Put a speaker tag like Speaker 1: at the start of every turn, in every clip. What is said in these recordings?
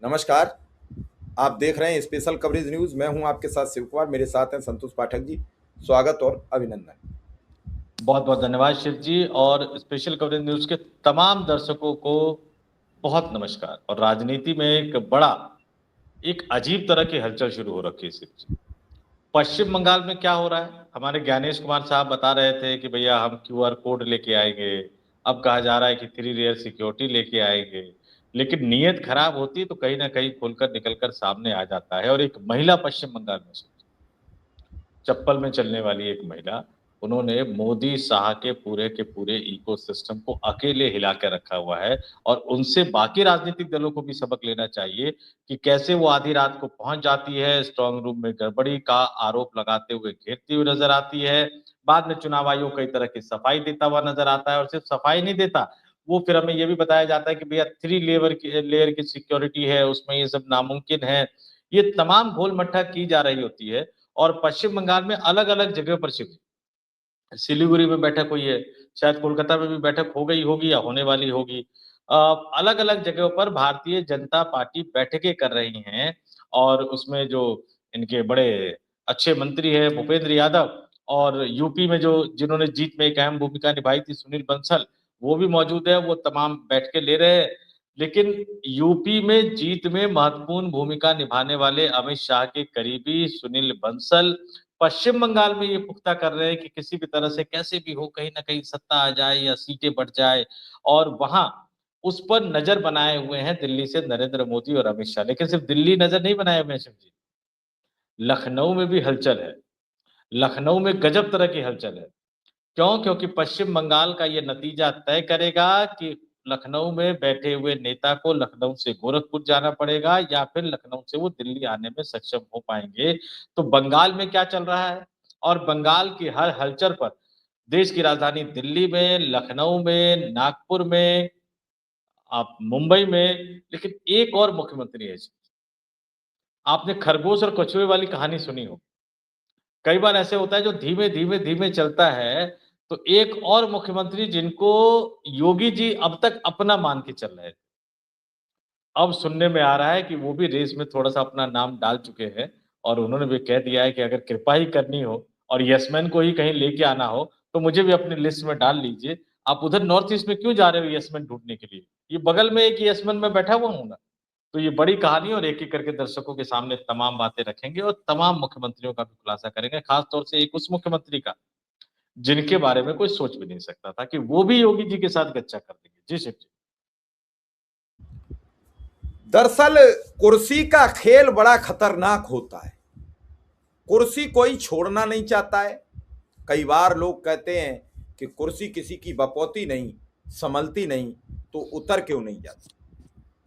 Speaker 1: नमस्कार। आप देख रहे हैं स्पेशल कवरेज न्यूज़। मैं हूं आपके साथ शिव कुमार। मेरे साथ हैं संतोष पाठक जी। स्वागत और अभिनंदन।
Speaker 2: बहुत बहुत धन्यवाद शिव जी। और स्पेशल कवरेज न्यूज के तमाम दर्शकों को बहुत नमस्कार। और राजनीति में एक अजीब तरह की हलचल शुरू हो रखी है शिव जी। पश्चिम बंगाल में क्या हो रहा है, हमारे ज्ञानेश कुमार साहब बता रहे थे कि भैया हम क्यूआर कोड लेके आएंगे। अब कहा जा रहा है कि 3 लेयर सिक्योरिटी लेके आएंगे। लेकिन नीयत खराब होती है तो कहीं ना कहीं खुलकर निकलकर सामने आ जाता है। और एक महिला पश्चिम बंगाल में, चप्पल में चलने वाली एक महिला, उन्होंने मोदी शाह के पूरे इकोसिस्टम को अकेले हिला के रखा हुआ है। और उनसे बाकी राजनीतिक दलों को भी सबक लेना चाहिए कि कैसे वो आधी रात को पहुंच जाती है, स्ट्रांग रूम में गड़बड़ी का आरोप लगाते हुए घेरती हुई नजर आती है। बाद में चुनाव आयोग कई तरह की सफाई देता हुआ नजर आता है। और सिर्फ सफाई नहीं देता, वो फिर हमें ये भी बताया जाता है कि भैया 3 लेयर की सिक्योरिटी है, उसमें ये सब नामुमकिन है। ये तमाम घोल मट्ठा की जा रही होती है। और पश्चिम बंगाल में अलग अलग जगह पर शिफ्ट, सिलीगुड़ी में बैठक हुई है, शायद कोलकाता में भी बैठक हो गई होगी या होने वाली होगी। अलग अलग जगहों पर भारतीय जनता पार्टी बैठकें कर रही हैं। और उसमें जो इनके बड़े अच्छे मंत्री हैं भूपेंद्र यादव, और यूपी में जो जिन्होंने जीत में एक अहम भूमिका निभाई थी सुनील बंसल, वो भी मौजूद है। वो तमाम बैठकें ले रहे हैं। लेकिन यूपी में जीत में महत्वपूर्ण भूमिका निभाने वाले अमित शाह के करीबी सुनील बंसल पश्चिम बंगाल में ये पुख्ता कर रहे हैं कि किसी भी तरह से कैसे भी हो कहीं ना कहीं सत्ता आ जाए या सीटें बढ़ जाए। और वहां उस पर नजर बनाए हुए हैं दिल्ली से नरेंद्र मोदी और अमित शाह। लेकिन सिर्फ दिल्ली नजर नहीं बनाए हुए हैं शिव जी, लखनऊ में भी हलचल है। लखनऊ में गजब तरह की हलचल है। क्यों? क्योंकि पश्चिम बंगाल का ये नतीजा तय करेगा कि लखनऊ में बैठे हुए नेता को लखनऊ से गोरखपुर जाना पड़ेगा या फिर लखनऊ से वो दिल्ली आने में सक्षम हो पाएंगे। तो बंगाल में क्या चल रहा है, और बंगाल की हर हलचल पर देश की राजधानी दिल्ली में, लखनऊ में, नागपुर में, आप मुंबई में, लेकिन एक और मुख्यमंत्री है। आपने खरगोश और कछुए वाली कहानी सुनी हो। कई बार ऐसे होता है जो धीमे धीमे धीमे चलता है। तो एक और मुख्यमंत्री जिनको योगी जी अब तक अपना मान के चल रहे थे, अब सुनने में आ रहा है कि वो भी रेस में थोड़ा सा अपना नाम डाल चुके हैं। और उन्होंने भी कह दिया है कि अगर कृपा ही करनी हो और यसमैन को ही कहीं लेके आना हो तो मुझे भी अपनी लिस्ट में डाल लीजिए। आप उधर नॉर्थ ईस्ट में क्यों जा रहे हो यसमैन ढूंढने के लिए? ये बगल में एक यसमैन में बैठा हुआ हूँ ना। तो ये बड़ी कहानी, और एक एक करके दर्शकों के सामने तमाम बातें रखेंगे और तमाम मुख्यमंत्रियों का भी खुलासा करेंगे, खासतौर से एक उस मुख्यमंत्री का जिनके बारे में कोई सोच भी नहीं सकता था कि वो भी योगी जी के साथ गच्चा कर देंगे। जी शिव जी।
Speaker 1: दरअसल कुर्सी का खेल बड़ा खतरनाक होता है। कुर्सी कोई छोड़ना नहीं चाहता है। कई बार लोग कहते हैं कि कुर्सी किसी की बपौती नहीं, संभलती नहीं, तो उतर क्यों नहीं जाती।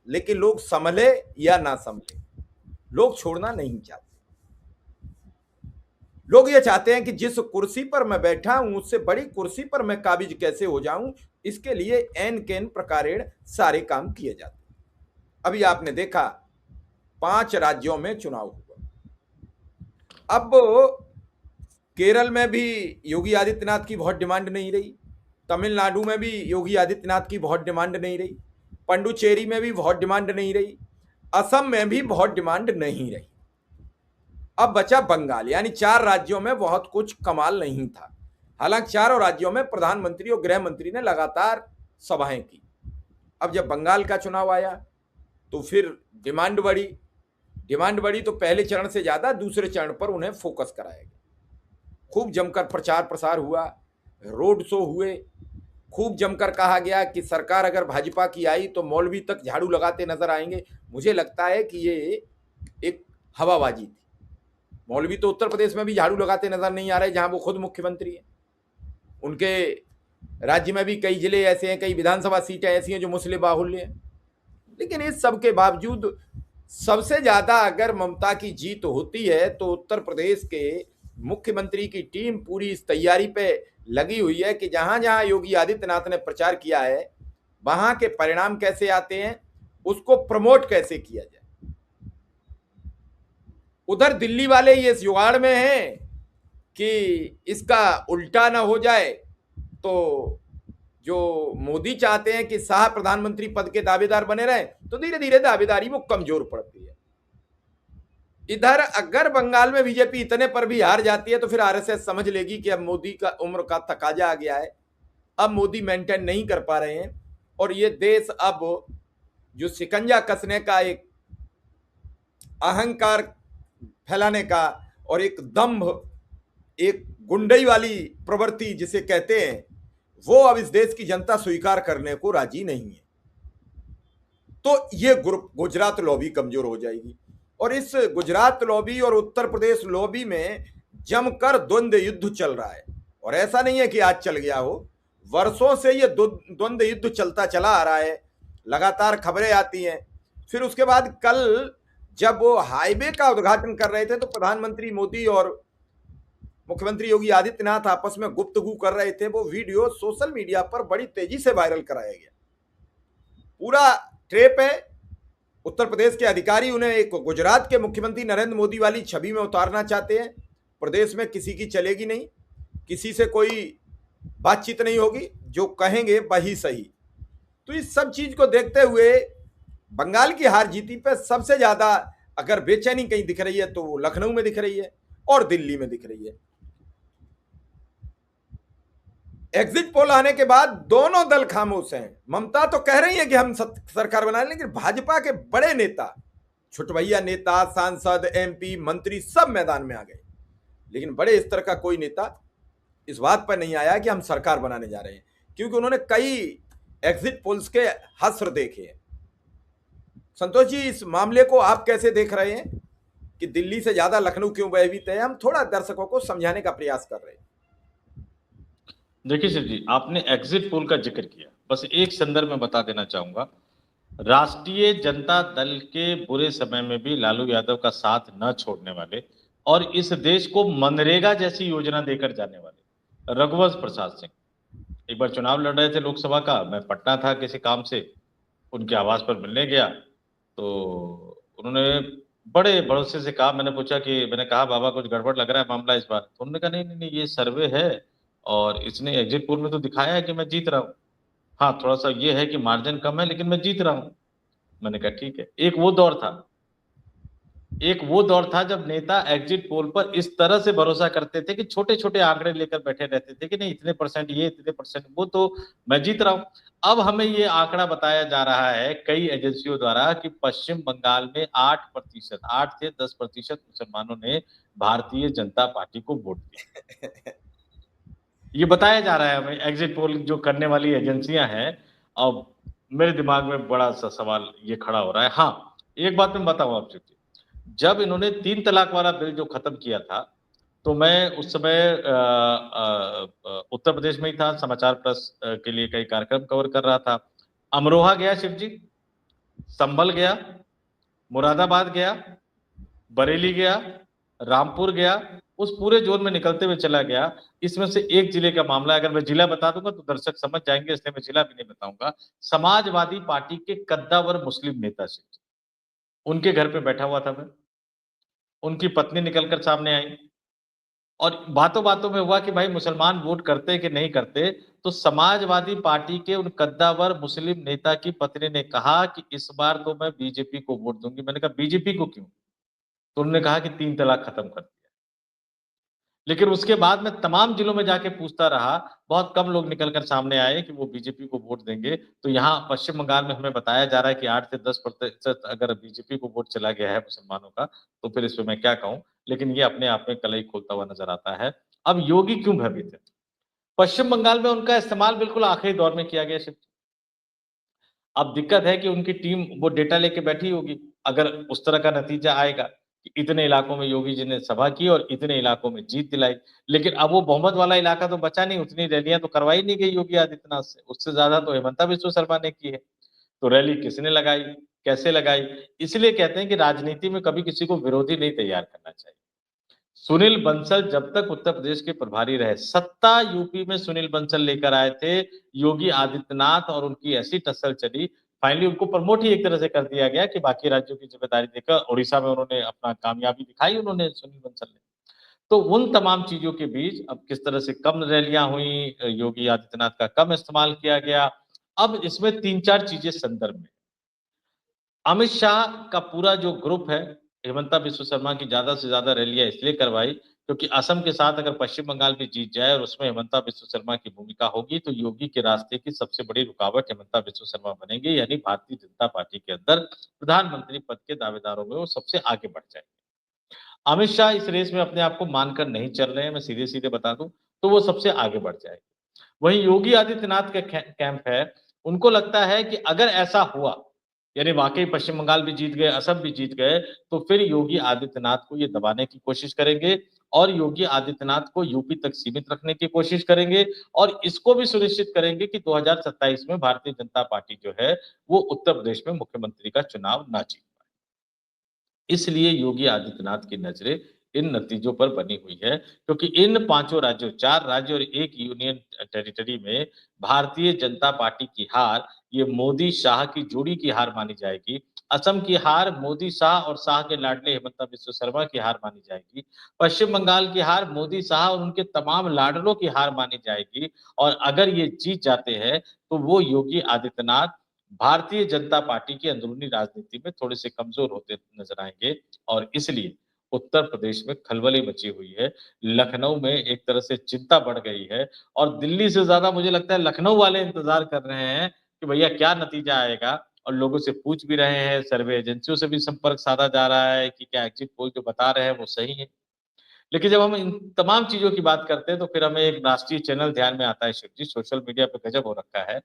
Speaker 1: लेकिन लोग संभले या ना संभले, लोग छोड़ना नहीं चाहते। लोग ये चाहते हैं कि जिस कुर्सी पर मैं बैठा हूं उससे बड़ी कुर्सी पर मैं काबिज कैसे हो जाऊं। इसके लिए एन केन प्रकारेण सारे काम किए जाते हैं। अभी आपने देखा 5 राज्यों में चुनाव हुआ। अब केरल में भी योगी आदित्यनाथ की बहुत डिमांड नहीं रही, तमिलनाडु में भी योगी आदित्यनाथ की बहुत डिमांड नहीं रही, पंडुचेरी में भी बहुत डिमांड नहीं रही, असम में भी बहुत डिमांड नहीं रही। अब बचा बंगाल, यानी 4 राज्यों में बहुत कुछ कमाल नहीं था। हालांकि चारों राज्यों में प्रधानमंत्री और गृह मंत्री ने लगातार सभाएं की। अब जब बंगाल का चुनाव आया तो फिर डिमांड बढ़ी। डिमांड बढ़ी तो पहले चरण से ज्यादा दूसरे चरण पर उन्हें फोकस कराया गया। खूब जमकर प्रचार प्रसार हुआ, रोड शो हुए। खूब जमकर कहा गया कि सरकार अगर भाजपा की आई तो मौलवी तक झाड़ू लगाते नजर आएंगे। मुझे लगता है कि ये एक हवाबाजी थी। मौलवी तो उत्तर प्रदेश में भी झाड़ू लगाते नजर नहीं आ रहे, जहां वो खुद मुख्यमंत्री हैं। उनके राज्य में भी कई जिले ऐसे हैं, कई विधानसभा सीटें ऐसी हैं जो मुस्लिम बाहुल्य हैं। लेकिन इस सब के बावजूद सबसे ज्यादा अगर ममता की जीत होती है तो उत्तर प्रदेश के मुख्यमंत्री की टीम पूरी इस तैयारी पे लगी हुई है कि जहां जहां योगी आदित्यनाथ ने प्रचार किया है वहां के परिणाम कैसे आते हैं, उसको प्रमोट कैसे किया जाए। उधर दिल्ली वाले ये जुगाड़ में हैं कि इसका उल्टा ना हो जाए, तो जो मोदी चाहते हैं कि शाह प्रधानमंत्री पद के दावेदार बने रहे, तो धीरे धीरे दावेदारी वो कमजोर पड़ती है। इधर अगर बंगाल में बीजेपी इतने पर भी हार जाती है तो फिर आरएसएस समझ लेगी कि अब मोदी का उम्र का तकाजा आ गया है, अब मोदी मेंटेन नहीं कर पा रहे हैं, और ये देश अब जो शिकंजा कसने का, एक अहंकार फैलाने का और एक दंभ, एक गुंडई वाली प्रवृत्ति जिसे कहते हैं, वो अब इस देश की जनता स्वीकार करने को राजी नहीं है। तो ये गुजरात लॉबी कमजोर हो जाएगी, और इस गुजरात लॉबी और उत्तर प्रदेश लॉबी में जमकर द्वंद्व युद्ध चल रहा है। और ऐसा नहीं है कि आज चल गया हो, वर्षों से ये द्वंद्व युद्ध चलता चला आ रहा है, लगातार खबरें आती हैं। फिर उसके बाद कल जब वो हाईवे का उद्घाटन कर रहे थे तो प्रधानमंत्री मोदी और मुख्यमंत्री योगी आदित्यनाथ आपस में गुफ्तगू कर रहे थे, वो वीडियो सोशल मीडिया पर बड़ी तेजी से वायरल कराया गया। पूरा ट्रेप है। उत्तर प्रदेश के अधिकारी उन्हें एक गुजरात के मुख्यमंत्री नरेंद्र मोदी वाली छवि में उतारना चाहते हैं। प्रदेश में किसी की चलेगी नहीं, किसी से कोई बातचीत नहीं होगी, जो कहेंगे वही सही। तो इस सब चीज को देखते हुए बंगाल की हार जीती पे सबसे ज्यादा अगर बेचैनी कहीं दिख रही है तो वो लखनऊ में दिख रही है और दिल्ली में दिख रही है। एग्जिट पोल आने के बाद दोनों दल खामोश हैं। ममता तो कह रही है कि हम सरकार बना लें, लेकिन भाजपा के बड़े नेता, छुटभैया नेता, सांसद, एमपी, मंत्री सब मैदान में आ गए, लेकिन बड़े स्तर का कोई नेता इस बात पर नहीं आया कि हम सरकार बनाने जा रहे हैं, क्योंकि उन्होंने कई एग्जिट पोल्स के हस्र देखे हैं। संतोष जी, इस मामले को आप कैसे देख रहे हैं कि दिल्ली से ज्यादा लखनऊ क्यों भयभीत है? हम थोड़ा दर्शकों को समझाने का प्रयास कर रहे हैं।
Speaker 2: देखिए शिव जी, आपने एग्जिट पोल का जिक्र किया, बस एक संदर्भ में बता देना चाहूंगा। राष्ट्रीय जनता दल के बुरे समय में भी लालू यादव का साथ न छोड़ने वाले और इस देश को मनरेगा जैसी योजना देकर जाने वाले रघुवंश प्रसाद सिंह एक बार चुनाव लड़ रहे थे लोकसभा का। मैं पटना था किसी काम से, उनके आवास पर मिलने गया तो उन्होंने बड़े भरोसे से कहा, मैंने कहा बाबा कुछ गड़बड़ लग रहा है मामला इस बार। तो उन्होंने कहा नहीं नहीं नहीं, ये सर्वे है और इसने एग्जिट पोल में तो दिखाया है कि मैं जीत रहा हूँ। हाँ, थोड़ा सा ये है कि मार्जिन कम है लेकिन मैं जीत रहा हूँ। मैंने कहा ठीक है। एक वो दौर था जब नेता एग्जिट पोल पर इस तरह से भरोसा करते थे कि छोटे छोटे आंकड़े लेकर बैठे रहते थे कि नहीं इतने परसेंट ये, इतने परसेंट वो, तो मैं जीत रहा हूं। अब हमें ये आंकड़ा बताया जा रहा है कई एजेंसियों द्वारा कि पश्चिम बंगाल में 8%, 8 से 10% मुसलमानों ने भारतीय जनता पार्टी को वोट दिया। ये बताया जा रहा है हमें, एग्जिट पोल जो करने वाली एजेंसियां हैं। अब मेरे दिमाग में बड़ा सा सवाल ये खड़ा हो रहा है। हाँ, एक बात मैं बताऊं आपसे, जब इन्होंने 3 तलाक वाला बिल जो खत्म किया था तो मैं उस समय उत्तर प्रदेश में ही था, समाचार प्लस के लिए कई कार्यक्रम कवर कर रहा था। अमरोहा गया शिव जी, संभल गया, मुरादाबाद गया, बरेली गया, रामपुर गया, उस पूरे जोन में निकलते हुए चला गया। इसमें से एक जिले का मामला, अगर मैं जिला बता दूंगा तो दर्शक समझ जाएंगे, इसलिए मैं जिला भी नहीं बताऊंगा। समाजवादी पार्टी के कद्दावर मुस्लिम नेता से, उनके घर पे बैठा हुआ था मैं, उनकी पत्नी निकलकर सामने आई और बातों बातों में हुआ कि भाई मुसलमान वोट करते कि नहीं करते। तो समाजवादी पार्टी के उन कद्दावर मुस्लिम नेता की पत्नी ने कहा कि इस बार तो मैं बीजेपी को वोट दूंगी। मैंने कहा बीजेपी को क्यों? तो उन्होंने कहा कि 3 तलाक खत्म कर दिया। लेकिन उसके बाद मैं तमाम जिलों में जाके पूछता रहा, बहुत कम लोग निकलकर सामने आए कि वो बीजेपी को वोट देंगे। तो यहाँ पश्चिम बंगाल में हमें बताया जा रहा है कि 8 से 10% अगर बीजेपी को वोट चला गया है मुसलमानों का, तो फिर इसमें मैं क्या कहूं। लेकिन ये अपने आप में कलई खोलता हुआ नजर आता है। अब योगी क्यों भयभीत है? पश्चिम बंगाल में उनका इस्तेमाल बिल्कुल आखिरी दौर में किया गया। अब दिक्कत है कि उनकी टीम वो डेटा लेके बैठी होगी, अगर उस तरह का नतीजा आएगा कि इतने इलाकों में योगी जी ने सभा की और इतने इलाकों में जीत दिलाई। लेकिन अब वो बहुमत वाला इलाका तो बचा नहीं, उतनी रैलियां तो करवाई नहीं गई योगी आदित्यनाथ से, उससे ज्यादा तो हेमंता बिस्वा शर्मा ने की है। तो रैली किसने लगाई, कैसे लगाई? इसलिए कहते हैं कि राजनीति में कभी किसी को विरोधी नहीं तैयार करना चाहिए। सुनील बंसल जब तक उत्तर प्रदेश के प्रभारी रहे, सत्ता यूपी में सुनील बंसल लेकर आए थे योगी आदित्यनाथ, और उनकी ऐसी टस्सल चली, फाइनली उनको प्रमोट ही एक तरह से कर दिया गया कि बाकी राज्यों की जिम्मेदारी देकर। उड़ीसा में उन्होंने अपना कामयाबी दिखाई, उन्होंने सुनील बंसल ने। तो उन तमाम चीजों के बीच अब किस तरह से कम रैलियां हुई, योगी आदित्यनाथ का कम इस्तेमाल किया गया। अब इसमें 3-4 चीजें संदर्भ में, अमित शाह का पूरा जो ग्रुप है, हेमंता बिश्व शर्मा की ज्यादा से ज्यादा रैलियां इसलिए करवाई क्योंकि असम के साथ अगर पश्चिम बंगाल भी जीत जाए और उसमें हेमंता बिश्व शर्मा की भूमिका होगी तो योगी के रास्ते की सबसे बड़ी रुकावट हेमंता बिश्व शर्मा बनेंगे, यानी भारतीय जनता पार्टी के अंदर प्रधानमंत्री पद के दावेदारों में वो सबसे आगे बढ़ जाएंगे। अमित शाह इस रेस में अपने आप को मानकर नहीं चल रहे हैं, मैं सीधे सीधे बता दूं, तो वो सबसे आगे बढ़ जाएंगे। वहीं योगी आदित्यनाथ का कैंप है, उनको लगता है कि अगर ऐसा हुआ, यानी वाकई पश्चिम बंगाल भी जीत गए, असम भी जीत गए, तो फिर योगी आदित्यनाथ को ये दबाने की कोशिश करेंगे और योगी आदित्यनाथ को यूपी तक सीमित रखने की कोशिश करेंगे और इसको भी सुनिश्चित करेंगे कि 2027 में भारतीय जनता पार्टी जो है वो उत्तर प्रदेश में मुख्यमंत्री का चुनाव ना जीत पाए। इसलिए योगी आदित्यनाथ की नजरें इन नतीजों पर बनी हुई है क्योंकि इन पांचों राज्यों, 4 राज्य और 1 यूनियन टेरिटरी में भारतीय जनता पार्टी की हार ये मोदी शाह की जोड़ी की हार मानी जाएगी। असम की हार मोदी शाह और शाह के लाडले हेमंता बिश्व शर्मा की हार मानी जाएगी। पश्चिम बंगाल की हार मोदी शाह और उनके तमाम लाडलों की हार मानी जाएगी और अगर ये जीत जाते हैं तो वो योगी आदित्यनाथ भारतीय जनता पार्टी की अंदरूनी राजनीति में थोड़े से कमजोर होते नजर आएंगे और इसलिए उत्तर प्रदेश में खलबली मची हुई है। लखनऊ में एक तरह से चिंता बढ़ गई है और दिल्ली से ज्यादा मुझे लगता है लखनऊ वाले इंतजार कर रहे हैं कि भैया क्या नतीजा आएगा, और लोगों से पूछ भी रहे हैं, सर्वे एजेंसियों से भी संपर्क साधा जा रहा है कि क्या एग्जिट पोल जो बता रहे हैं वो सही है। लेकिन जब हम इन तमाम चीजों की बात करते हैं तो फिर हमें एक राष्ट्रीय चैनल ध्यान में आता है शिव जी, सोशल मीडिया पे गजब हो रखा है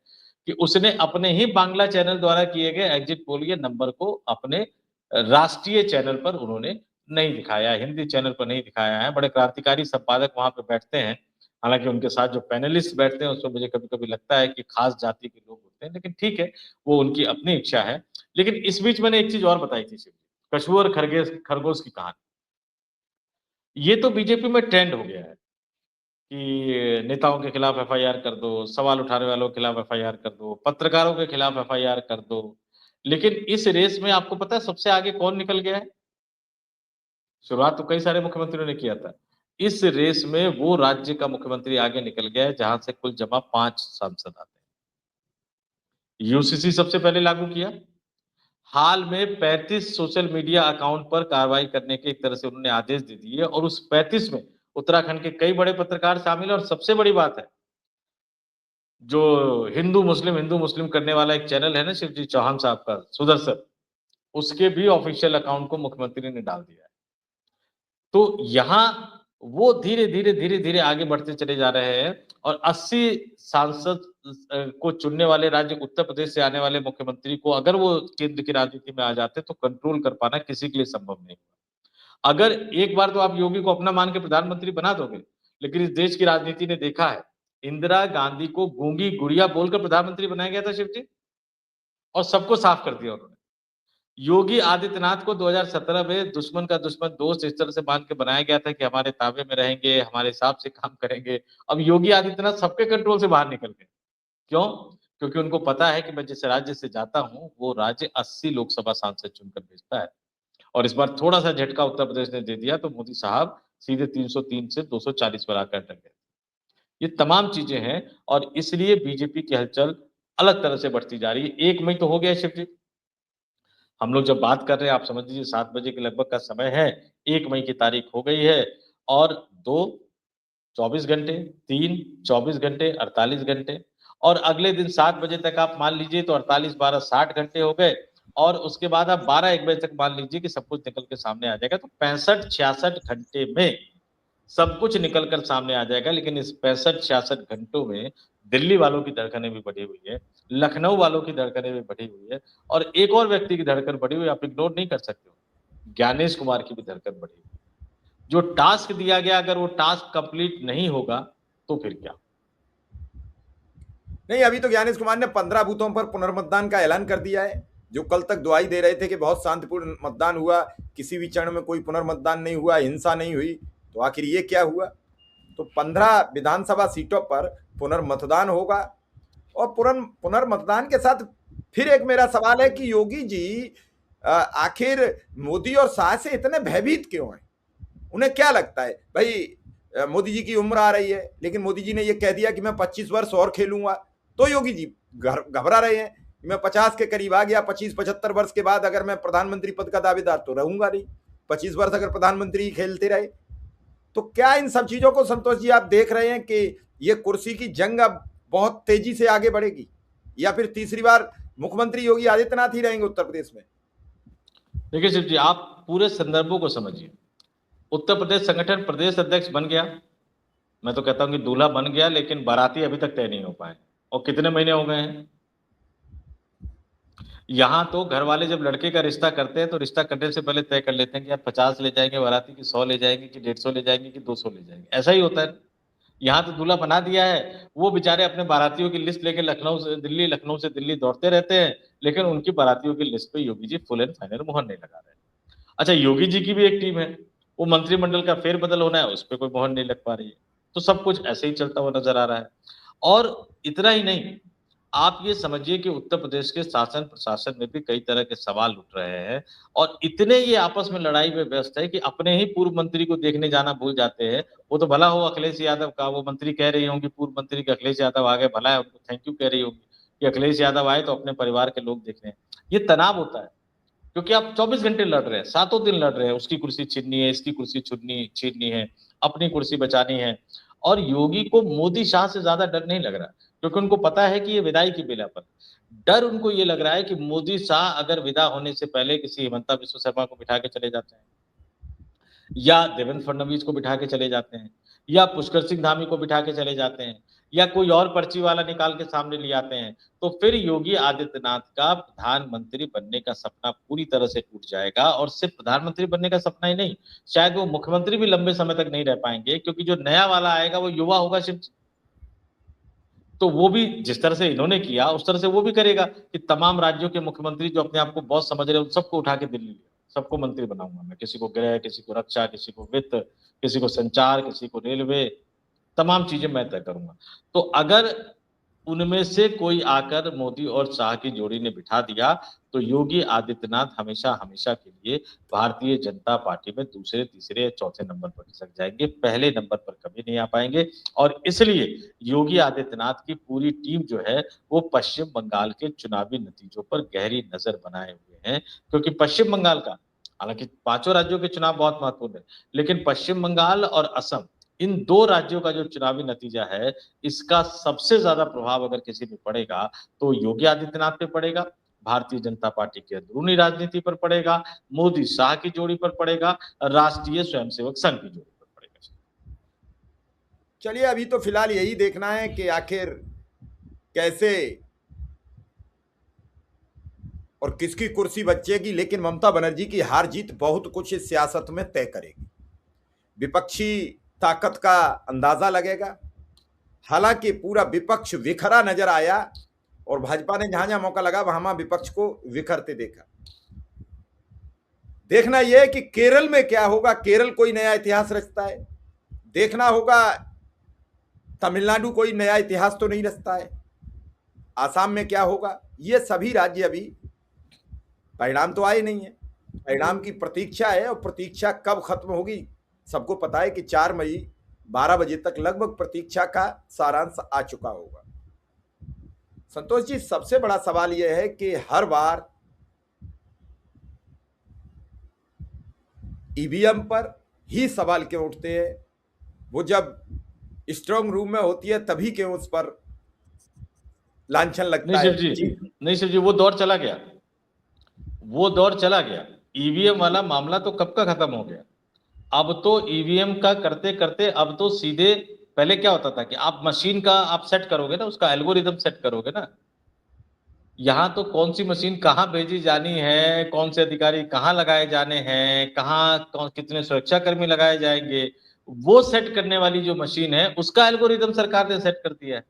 Speaker 2: कि उसने अपने ही बांग्ला चैनल द्वारा किए गए एग्जिट पोल के नंबर को अपने राष्ट्रीय चैनल पर उन्होंने नहीं दिखाया, हिंदी चैनल पर नहीं दिखाया है। बड़े क्रांतिकारी संपादक वहां पे बैठते हैं, हालांकि उनके साथ जो पैनलिस्ट बैठते हैं उसमें मुझे कभी कभी लगता है कि खास जाति के लोग होते हैं, लेकिन ठीक है, वो उनकी अपनी इच्छा है। लेकिन इस बीच मैंने एक चीज और बताई थी शिव जी, कछुआ और खरगोश की कहानी। ये तो बीजेपी में ट्रेंड हो गया है कि नेताओं के खिलाफ एफआईआर कर दो, सवाल उठाने वालों के खिलाफ एफआईआर कर दो, पत्रकारों के खिलाफ एफआईआर कर दो। लेकिन इस रेस में आपको पता है सबसे आगे कौन निकल गया है? शुरुआत तो कई सारे मुख्यमंत्रियों ने किया था। इस रेस में वो राज्य का मुख्यमंत्री आगे निकल गया है जहां से कुल जमा 5 सांसद आते हैं। यूसीसी सबसे पहले लागू किया। हाल में 35 सोशल मीडिया अकाउंट पर कार्रवाई करने के एक तरह से उन्होंने आदेश दे दिए और उस 35 में उत्तराखंड के कई बड़े पत्रकार शामिल है और सबसे बड़ी बात है, जो हिंदू मुस्लिम करने वाला एक चैनल है ना शिव जी चौहान साहब का, सुदर्शन, उसके भी ऑफिशियल अकाउंट को मुख्यमंत्री ने डाल दिया है। तो यहाँ वो धीरे धीरे आगे बढ़ते चले जा रहे हैं और 80 सांसद को चुनने वाले राज्य उत्तर प्रदेश से आने वाले मुख्यमंत्री को अगर वो केंद्र की राजनीति में आ जाते तो कंट्रोल कर पाना किसी के लिए संभव नहीं। अगर एक बार तो आप योगी को अपना मान के प्रधानमंत्री बना दोगे, लेकिन इस देश की राजनीति ने देखा है, इंदिरा गांधी को गूंगी गुड़िया बोलकर प्रधानमंत्री बनाया गया था शिव जी, और सबको साफ कर दिया उन्होंने। योगी आदित्यनाथ को 2017 में दुश्मन का दुश्मन दोस्त इस तरह से मान के बनाया गया था कि हमारे ताबे में रहेंगे, हमारे हिसाब से काम करेंगे। अब योगी आदित्यनाथ सबके कंट्रोल से बाहर निकल गए। क्यों? क्योंकि उनको पता है कि मैं जिस राज्य से जाता हूं वो राज्य 80 लोकसभा सांसद चुनकर भेजता है और इस बार थोड़ा सा झटका उत्तर प्रदेश ने दे दिया तो मोदी साहब सीधे 303 से 240 पर आकर अटक गए। ये तमाम चीजें हैं और इसलिए बीजेपी की हलचल अलग तरह से बढ़ती जा रही है। 1 मई तो हो गया शिव जी, हम लोग जब बात कर रहे हैं आप समझ लीजिए 7 बजे के लगभग का समय है, 1 मई की तारीख हो गई है और 2 24 घंटे, 3 24 घंटे, 48 घंटे और अगले दिन 7 बजे तक आप मान लीजिए तो 48 12 60 घंटे हो गए और उसके बाद आप 12 1 बजे तक मान लीजिए कि सब कुछ निकल के सामने आ जाएगा। तो 65 66 घंटे में सब कुछ निकल कर सामने आ जाएगा। लेकिन इस 65-66 घंटों में दिल्ली वालों की धड़कनें भी बढ़ी हुई है, लखनऊ वालों की धड़कनें भी बढ़ी हुई है और एक और व्यक्ति की धड़कन बढ़ी हुई है, आप इग्नोर नहीं कर सकते हो, ज्ञानेश कुमार की भी धड़कन बढ़ी हुई है। जो टास्क दिया गया अगर वो टास्क कंप्लीट नहीं होगा तो फिर क्या?
Speaker 1: नहीं, अभी तो ज्ञानेश कुमार ने 15 बूथों पर पुनर्मतदान का ऐलान कर दिया है। जो कल तक दुहाई दे रहे थे कि बहुत शांतिपूर्ण मतदान हुआ, किसी भी चरण में कोई पुनर्मतदान नहीं हुआ, हिंसा नहीं हुई, तो आखिर ये क्या हुआ? तो 15 विधानसभा सीटों पर पुनर्मतदान होगा और पुनर्मतदान के साथ फिर एक मेरा सवाल है कि योगी जी आखिर मोदी और शाह से इतने भयभीत क्यों हैं? उन्हें क्या लगता है भाई, मोदी जी की उम्र आ रही है, लेकिन मोदी जी ने यह कह दिया कि मैं 25 वर्ष और खेलूंगा, तो योगी जी घबरा रहे हैं कि मैं 50 के करीब आ गया, 25-75 वर्ष के बाद अगर मैं प्रधानमंत्री पद का दावेदार तो रहूंगा नहीं, 25 वर्ष अगर प्रधानमंत्री खेलते रहे। तो क्या इन सब चीजों को संतोष जी आप देख रहे हैं कि ये कुर्सी की जंग अब बहुत तेजी से आगे बढ़ेगी, या फिर तीसरी बार मुख्यमंत्री योगी आदित्यनाथ ही रहेंगे उत्तर प्रदेश में?
Speaker 2: देखिए शिव जी, आप पूरे संदर्भों को समझिए। उत्तर प्रदेश संगठन प्रदेश अध्यक्ष बन गया, मैं तो कहता हूं कि दूल्हा बन गया, लेकिन बाराती अभी तक तय नहीं हो पाए। और कितने महीने हो गए हैं? यहाँ तो घर वाले जब लड़के का रिश्ता करते हैं तो रिश्ता करने से पहले तय कर लेते हैं कि यार 50 ले जाएंगे बाराती की, 100 ले जाएंगे कि 150 ले जाएंगे कि 200 ले जाएंगे। ऐसा ही होता है। यहाँ तो दूल्हा बना दिया है, वो बेचारे अपने बारातियों की लिस्ट लेके लखनऊ से दिल्ली दौड़ते रहते हैं, लेकिन उनकी बारातियों की लिस्ट पे Yogi ji full and final मुहर नहीं लगा रहे। अच्छा, योगी जी की भी एक टीम है, वो मंत्रिमंडल का फेरबदल होना है, उस पर कोई मुहर नहीं लग पा रही है। तो सब कुछ ऐसे ही चलता हुआ नजर आ रहा है। और इतना ही नहीं, आप ये समझिए कि उत्तर प्रदेश के शासन प्रशासन में भी कई तरह के सवाल उठ रहे हैं, और इतने ये आपस में लड़ाई में व्यस्त है कि अपने ही पूर्व मंत्री को देखने जाना भूल जाते हैं। वो तो भला हो अखिलेश यादव का, वो मंत्री कह रही होंगी पूर्व मंत्री के अखिलेश यादव आ गए, भला है, उनको थैंक यू कह रही होंगी कि अखिलेश यादव आए तो अपने परिवार के लोग देख रहे हैं। ये तनाव होता है, क्योंकि आप 24 घंटे लड़ रहे हैं, सातों दिन लड़ रहे हैं, उसकी कुर्सी छीननी है, इसकी कुर्सी छीननी है, अपनी कुर्सी बचानी है। और योगी को मोदी शाह से ज्यादा डर नहीं लग रहा, क्योंकि उनको पता है कि ये विदाई की बेला पर डर उनको ये लग रहा है कि मोदी शाह अगर विदा होने से पहले किसी हिमंता बिश्व शर्मा को बिठा के चले जाते हैं, या देवेंद्र फडणवीस को बिठा के चले जाते हैं, या पुष्कर सिंह धामी को बिठा के चले जाते हैं, या कोई और पर्ची वाला निकाल के सामने ले आते हैं, तो फिर योगी आदित्यनाथ का प्रधानमंत्री बनने का सपना पूरी तरह से टूट जाएगा। और सिर्फ प्रधानमंत्री बनने का सपना ही नहीं, शायद वो मुख्यमंत्री भी लंबे समय तक नहीं रह पाएंगे, क्योंकि जो नया वाला आएगा वो युवा होगा शिव। तो वो भी जिस तरह से इन्होंने किया उस तरह से वो भी करेगा कि तमाम राज्यों के मुख्यमंत्री जो अपने आप को बॉस समझ रहे हैं, उन सबको उठा के दिल्ली ले, सबको मंत्री बनाऊंगा मैं, किसी को गृह, किसी को रक्षा, किसी को वित्त, किसी को संचार, किसी को रेलवे, तमाम चीजें मैं तय करूंगा। तो अगर उनमें से कोई आकर मोदी और शाह की जोड़ी ने बिठा दिया, तो योगी आदित्यनाथ हमेशा हमेशा के लिए भारतीय जनता पार्टी में दूसरे, तीसरे, चौथे नंबर पर खिसक जाएंगे, पहले नंबर पर कभी नहीं आ पाएंगे। और इसलिए योगी आदित्यनाथ की पूरी टीम जो है वो पश्चिम बंगाल के चुनावी नतीजों पर गहरी नजर बनाए हुए हैं, क्योंकि पश्चिम बंगाल का, हालांकि पांचों राज्यों के चुनाव बहुत महत्वपूर्ण है, लेकिन पश्चिम बंगाल और असम, इन दो राज्यों का जो चुनावी नतीजा है, इसका सबसे ज्यादा प्रभाव अगर किसी पे पड़ेगा तो योगी आदित्यनाथ पे पड़ेगा, भारतीय जनता पार्टी की अंदरूनी राजनीति पर पड़ेगा, मोदी शाह की जोड़ी पर पड़ेगा, राष्ट्रीय स्वयंसेवक संघ की जोड़ी पर पड़ेगा।
Speaker 1: चलिए, अभी तो फिलहाल यही देखना है कि आखिर कैसे और किसकी कुर्सी बचेगी, लेकिन ममता बनर्जी की हार जीत बहुत कुछ इस सियासत में तय करेगी। विपक्षी ताकत का अंदाजा लगेगा। हालांकि पूरा विपक्ष विखरा नजर आया, और भाजपा ने जहां जहां मौका लगा वहां विपक्ष को विखरते देखा। देखना यह है कि केरल में क्या होगा। केरल कोई नया इतिहास रचता है, देखना होगा। तमिलनाडु कोई नया इतिहास तो नहीं रचता है। आसाम में क्या होगा। ये सभी राज्य अभी परिणाम तो आए नहीं है, परिणाम की प्रतीक्षा है, और प्रतीक्षा कब खत्म होगी सबको पता है कि 4 मई 12 बजे तक लगभग प्रतीक्षा का सारांश आ चुका होगा। संतोष जी, सबसे बड़ा सवाल यह है कि हर बार ईवीएम पर ही सवाल क्यों उठते हैं। वो जब स्ट्रांग रूम में होती है तभी क्यों उस पर लांछन लगता है।
Speaker 2: नहीं शिव जी, वो दौर चला गया, वो दौर चला गया। ईवीएम वाला मामला तो कब का खत्म हो गया। अब तो ईवीएम का करते करते अब तो सीधे, पहले क्या होता था कि आप मशीन का आप सेट करोगे ना, उसका एल्गोरिदम सेट करोगे ना, यहां तो कौन सी मशीन कहां भेजी जानी है, कौन से अधिकारी कहां लगाए जाने हैं, कहां कितने सुरक्षाकर्मी लगाए जाएंगे, वो सेट करने वाली जो मशीन है उसका एल्गोरिदम सरकार ने सेट कर दिया है।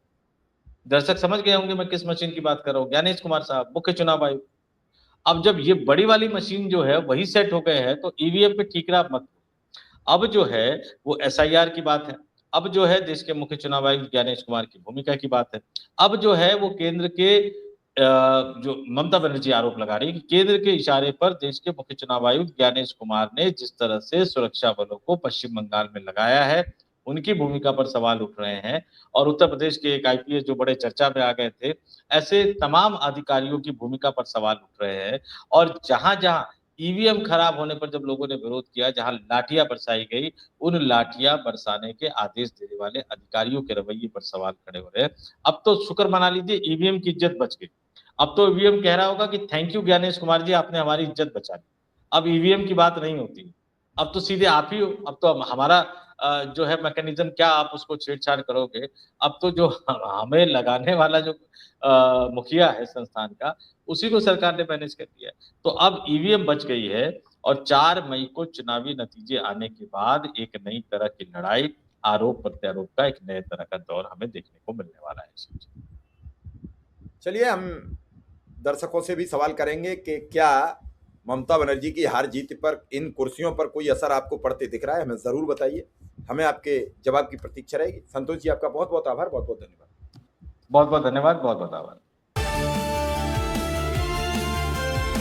Speaker 2: दर्शक समझ गए होंगे मैं किस मशीन की बात कर रहा हूं, ज्ञानेश कुमार साहब, मुख्य चुनाव आयुक्त। अब जब ये बड़ी वाली मशीन जो है वही सेट हो गए हैं, तो ईवीएम पे ठीकरा मत। अब जो है वो एसआईआर की बात है, अब जो है देश के मुख्य चुनाव आयुक्त ज्ञानेश कुमार की भूमिका की बात है, अब जो है वो केंद्र के जो ममता बनर्जी आरोप लगा रही है कि केंद्र के इशारे पर देश के मुख्य चुनाव आयुक्त ज्ञानेश कुमार ने जिस तरह से सुरक्षा बलों को पश्चिम बंगाल में लगाया है, उनकी भूमिका पर सवाल उठ रहे हैं। और उत्तर प्रदेश के एक आईपीएस जो बड़े चर्चा में आ गए थे, ऐसे तमाम अधिकारियों की भूमिका पर सवाल उठ रहे हैं। और जहां-जहां ईवीएम खराब होने पर जब लोगों ने विरोध किया, जहां लाठियां बरसाई गई, उन लाठियां बरसाने के आदेश देने वाले अधिकारियों के रवैये पर सवाल खड़े हो रहे हैं। अब तो शुक्र मना लीजिए, ईवीएम की इज्जत बच गई। अब तो ईवीएम कह रहा होगा कि थैंक यू ज्ञानेश कुमार जी, आपने हमारी इज्जत बचा ली। अब ईवीएम की बात नहीं होती, अब तो सीधे आप ही हो। अब तो हमारा जो है मैकेनिज्म, क्या आप उसको छेड़छाड़ करोगे। अब तो जो हमें लगाने वाला जो मुखिया है संस्थान का, उसी को सरकार ने मैनेज कर दिया है। तो अब ईवीएम बच गई है और 4 मई को चुनावी नतीजे आने के बाद एक नई तरह की लड़ाई, आरोप प्रत्यारोप का एक नए तरह का दौर हमें देखने को मिलने वाला है।
Speaker 1: चलिए, हम दर्शकों से भी सवाल करेंगे कि क्या ममता बनर्जी की हार जीत पर इन कुर्सियों पर कोई असर आपको पड़ते दिख रहा है। हमें ज़रूर बताइए, हमें आपके जवाब की प्रतीक्षा रहेगी। संतोष जी, आपका बहुत बहुत आभार, बहुत बहुत धन्यवाद।
Speaker 2: बहुत बहुत धन्यवाद, बहुत बहुत आभार।